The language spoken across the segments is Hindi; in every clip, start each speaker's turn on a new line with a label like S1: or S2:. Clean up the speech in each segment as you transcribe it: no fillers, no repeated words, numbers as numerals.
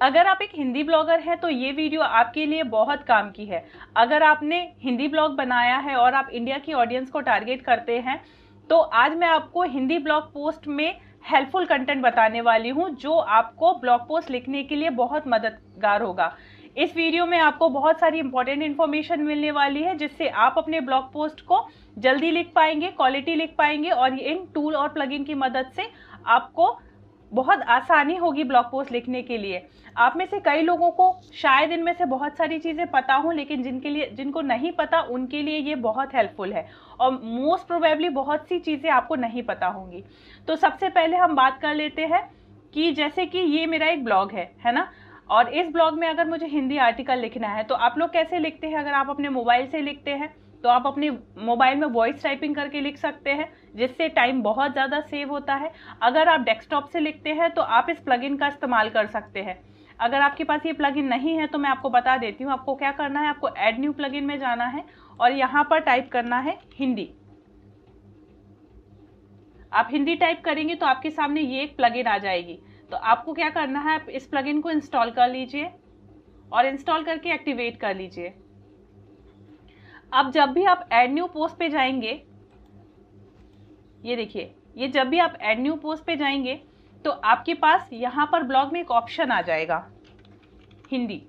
S1: अगर आप एक हिंदी ब्लॉगर हैं तो ये वीडियो आपके लिए बहुत काम की है। अगर आपने हिंदी ब्लॉग बनाया है और आप इंडिया की ऑडियंस को टारगेट करते हैं तो आज मैं आपको हिंदी ब्लॉग पोस्ट में हेल्पफुल कंटेंट बताने वाली हूँ जो आपको ब्लॉग पोस्ट लिखने के लिए बहुत मददगार होगा। इस वीडियो में आपको बहुत सारी इंपॉर्टेंट इन्फॉर्मेशन मिलने वाली है जिससे आप अपने ब्लॉग पोस्ट को जल्दी लिख पाएंगे, क्वालिटी लिख पाएंगे और इन टूल और प्लगइन की मदद से आपको बहुत आसानी होगी ब्लॉग पोस्ट लिखने के लिए। आप में से कई लोगों को शायद इनमें से बहुत सारी चीज़ें पता हो, लेकिन जिनको नहीं पता उनके लिए ये बहुत हेल्पफुल है और मोस्ट प्रोबेबली बहुत सी चीज़ें आपको नहीं पता होंगी। तो सबसे पहले हम बात कर लेते हैं कि जैसे कि ये मेरा एक ब्लॉग है ना, और इस ब्लॉग में अगर मुझे हिंदी आर्टिकल लिखना है तो आप लोग कैसे लिखते हैं? अगर आप अपने मोबाइल से लिखते हैं तो आप अपने मोबाइल में वॉइस टाइपिंग करके लिख सकते हैं जिससे टाइम बहुत ज़्यादा सेव होता है। अगर आप डेस्कटॉप से लिखते हैं तो आप इस प्लगइन का इस्तेमाल कर सकते हैं। अगर आपके पास ये प्लगइन नहीं है तो मैं आपको बता देती हूँ आपको क्या करना है। आपको ऐड न्यू प्लगइन में जाना है और यहाँ पर टाइप करना है हिंदी। आप हिंदी टाइप करेंगे तो आपके सामने ये एक प्लगइन आ जाएगी। तो आपको क्या करना है, आप इस प्लगइन को इंस्टॉल कर लीजिए और इंस्टॉल करके एक्टिवेट कर लीजिए। अब जब भी आप ऐड न्यू पोस्ट पे जाएंगे, ये देखिए, ये जब भी आप ऐड न्यू पोस्ट पे जाएंगे तो आपके पास यहाँ पर ब्लॉग में एक ऑप्शन आ जाएगा हिंदी।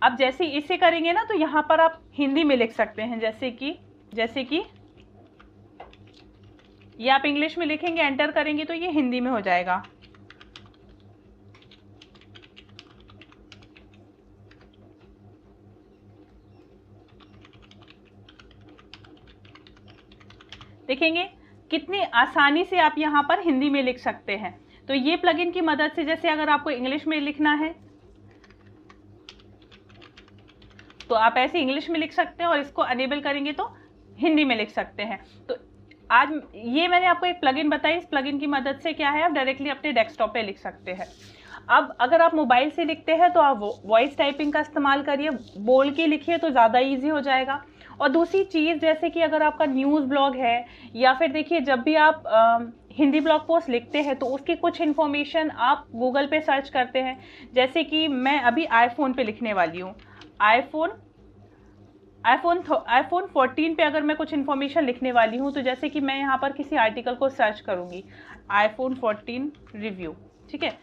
S1: अब जैसे इसे करेंगे ना तो यहाँ पर आप हिंदी में लिख सकते हैं, जैसे कि ये आप इंग्लिश में लिखेंगे, एंटर करेंगे तो ये हिंदी में हो जाएगा। देखेंगे कितनी आसानी से आप यहाँ पर हिंदी में लिख सकते हैं। तो ये प्लगइन की मदद से, जैसे अगर आपको इंग्लिश में लिखना है तो आप ऐसे इंग्लिश में लिख सकते हैं और इसको अनेबल करेंगे तो हिंदी में लिख सकते हैं। तो आज ये मैंने आपको एक प्लगइन बताई, इस प्लगइन की मदद से क्या है, आप डायरेक्टली अपने डेस्कटॉप पे लिख सकते हैं। अब अगर आप मोबाइल से लिखते हैं तो आप वॉइस टाइपिंग का इस्तेमाल करिए, बोल के लिखिए तो ज़्यादा ईजी हो जाएगा। और दूसरी चीज़, जैसे कि अगर आपका न्यूज़ ब्लॉग है या फिर देखिए जब भी आप हिंदी ब्लॉग पोस्ट लिखते हैं तो उसकी कुछ इन्फॉर्मेशन आप गूगल पे सर्च करते हैं। जैसे कि मैं अभी आईफोन पे लिखने वाली हूँ, आईफोन 14 पे अगर मैं कुछ इन्फॉर्मेशन लिखने वाली हूँ तो जैसे कि मैं यहाँ पर किसी आर्टिकल को सर्च करूँगी, आईफोन 14 रिव्यू, ठीक है।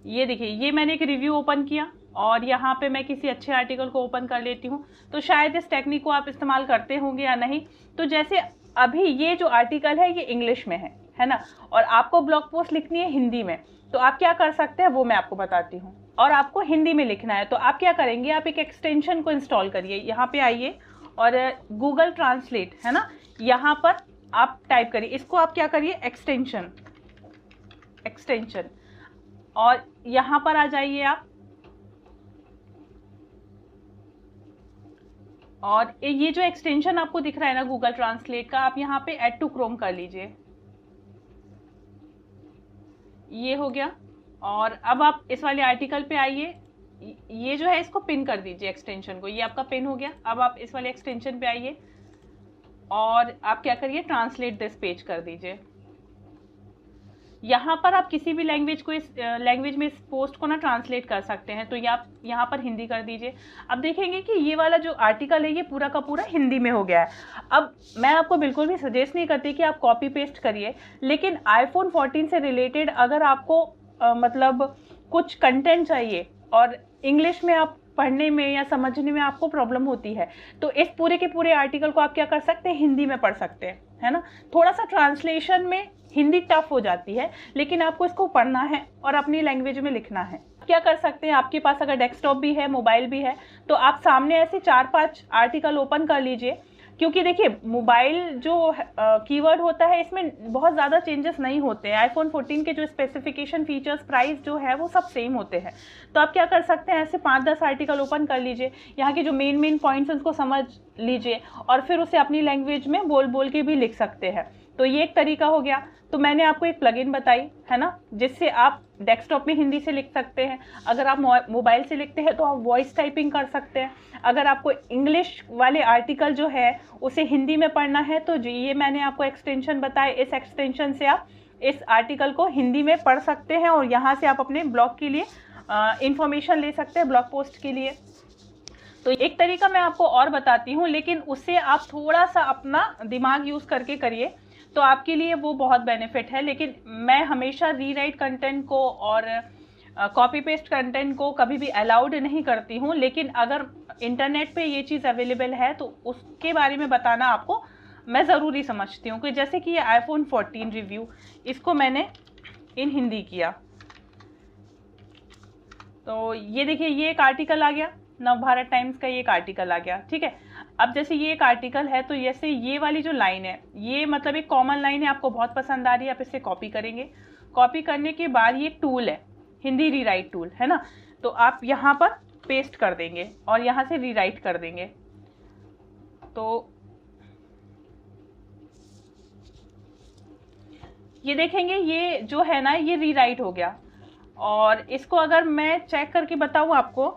S1: ये देखिए, ये मैंने एक रिव्यू ओपन किया और यहाँ पे मैं किसी अच्छे आर्टिकल को ओपन कर लेती हूँ। तो शायद इस टेक्निक को आप इस्तेमाल करते होंगे या नहीं। तो जैसे अभी ये जो आर्टिकल है ये इंग्लिश में है ना, और आपको ब्लॉग पोस्ट लिखनी है हिंदी में, तो आप क्या कर सकते हैं वो मैं आपको बताती हूँ। और आपको हिंदी में लिखना है तो आप क्या करेंगे, आप एक एक्सटेंशन को इंस्टॉल करिए। यहाँ पे आइए और गूगल ट्रांसलेट है ना, यहाँ पर आप टाइप करिए, इसको आप क्या करिए, एक्सटेंशन, और यहाँ पर आ जाइए आप, और ये जो एक्सटेंशन आपको दिख रहा है ना गूगल ट्रांसलेट का, आप यहाँ पे ऐड टू क्रोम कर लीजिए। ये हो गया। और अब आप इस वाले आर्टिकल पे आइए, ये जो है इसको पिन कर दीजिए एक्सटेंशन को, ये आपका पिन हो गया। अब आप इस वाले एक्सटेंशन पे आइए और आप क्या करिए, ट्रांसलेट दिस पेज कर दीजिए। यहाँ पर आप किसी भी लैंग्वेज को, इस लैंग्वेज में इस पोस्ट को ना ट्रांसलेट कर सकते हैं। तो ये आप यहाँ पर हिंदी कर दीजिए। अब देखेंगे कि ये वाला जो आर्टिकल है ये पूरा का पूरा हिंदी में हो गया है। अब मैं आपको बिल्कुल भी सजेस्ट नहीं करती कि आप कॉपी पेस्ट करिए, लेकिन आईफोन 14 से रिलेटेड अगर आपको मतलब कुछ कंटेंट चाहिए और इंग्लिश में आप पढ़ने में या समझने में आपको प्रॉब्लम होती है तो इस पूरे के पूरे आर्टिकल को आप क्या कर सकते हैं, हिंदी में पढ़ सकते हैं, है ना। थोड़ा सा ट्रांसलेशन में हिंदी टफ हो जाती है, लेकिन आपको इसको पढ़ना है और अपनी लैंग्वेज में लिखना है। क्या कर सकते हैं, आपके पास अगर डेस्कटॉप भी है, मोबाइल भी है, तो आप सामने ऐसे 4-5 आर्टिकल ओपन कर लीजिए। क्योंकि देखिए मोबाइल जो कीवर्ड होता है इसमें बहुत ज़्यादा चेंजेस नहीं होते हैं। आईफोन 14 के जो स्पेसिफिकेशन, फीचर्स, प्राइस जो है वो सब सेम होते हैं। तो आप क्या कर सकते हैं, ऐसे 5-10 आर्टिकल ओपन कर लीजिए, यहाँ के जो मेन पॉइंट्स हैं उसको समझ लीजिए और फिर उसे अपनी लैंग्वेज में बोल के भी लिख सकते हैं। तो ये एक तरीका हो गया। तो मैंने आपको एक प्लगइन बताई है ना, जिससे आप डेस्कटॉप में हिंदी से लिख सकते हैं। अगर आप मोबाइल से लिखते हैं तो आप वॉइस टाइपिंग कर सकते हैं। अगर आपको इंग्लिश वाले आर्टिकल जो है उसे हिंदी में पढ़ना है तो ये मैंने आपको एक्सटेंशन बताए, इस एक्सटेंशन से आप इस आर्टिकल को हिंदी में पढ़ सकते हैं और यहाँ से आप अपने ब्लॉग के लिए इंफॉर्मेशन ले सकते हैं ब्लॉग पोस्ट के लिए। तो एक तरीका मैं आपको और बताती हूँ, लेकिन उससे आप थोड़ा सा अपना दिमाग यूज़ करके करिए तो आपके लिए वो बहुत बेनिफिट है। लेकिन मैं हमेशा रीराइट कंटेंट को और कॉपी पेस्ट कंटेंट को कभी भी अलाउड नहीं करती हूँ, लेकिन अगर इंटरनेट पे ये चीज़ अवेलेबल है तो उसके बारे में बताना आपको मैं ज़रूरी समझती हूँ। कि जैसे कि ये iPhone 14 रिव्यू, इसको मैंने इन हिंदी किया, तो ये देखिए ये एक आर्टिकल आ गया, नवभारत टाइम्स का ये एक आर्टिकल आ गया, ठीक है। अब जैसे ये एक आर्टिकल है तो जैसे ये वाली जो लाइन है, ये मतलब एक कॉमन लाइन है, आपको बहुत पसंद आ रही है, आप इसे कॉपी करेंगे। कॉपी करने के बाद ये टूल है, हिंदी रीराइट टूल है ना, तो आप यहाँ पर पेस्ट कर देंगे और यहाँ से रीराइट कर देंगे। तो ये देखेंगे ये जो है ना ये रीराइट हो गया। और इसको अगर मैं चेक करके बताऊं आपको,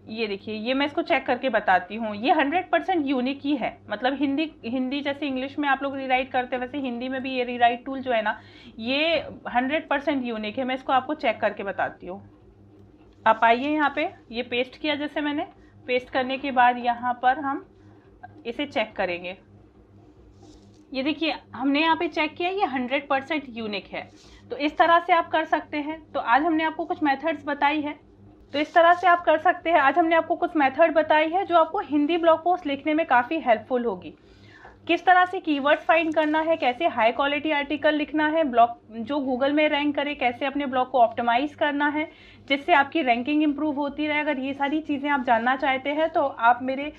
S1: ये देखिए ये मैं इसको चेक करके बताती हूँ, ये 100% यूनिक ही है। मतलब हिंदी जैसे इंग्लिश में आप लोग रीराइट करते हैं वैसे हिंदी में भी ये रीराइट टूल जो है ना ये 100% यूनिक है। मैं इसको आपको चेक करके बताती हूँ। आप आइए यहाँ पे, ये पेस्ट किया जैसे मैंने, पेस्ट करने के बाद यहाँ पर हम इसे चेक करेंगे। ये देखिए हमने यहाँ पे चेक किया, ये 100% यूनिक है। तो इस तरह से आप कर सकते हैं। तो आज हमने आपको कुछ मेथड्स बताई है, तो इस तरह से आप कर सकते हैं। आज हमने आपको कुछ मेथड बताई है जो आपको हिंदी ब्लॉग पोस्ट लिखने में काफ़ी हेल्पफुल होगी। किस तरह से कीवर्ड्स फाइंड करना है, कैसे हाई क्वालिटी आर्टिकल लिखना है, ब्लॉग जो गूगल में रैंक करे, कैसे अपने ब्लॉग को ऑप्टिमाइज करना है जिससे आपकी रैंकिंग इंप्रूव होती रहे। अगर ये सारी चीज़ें आप जानना चाहते हैं तो आप मेरे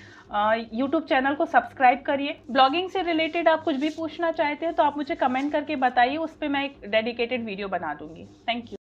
S1: यूट्यूब चैनल को सब्सक्राइब करिए। ब्लॉगिंग से रिलेटेड आप कुछ भी पूछना चाहते हैं तो आप मुझे कमेंट करके बताइए, उस पर मैं एक डेडिकेटेड वीडियो बना दूंगी। Thank you.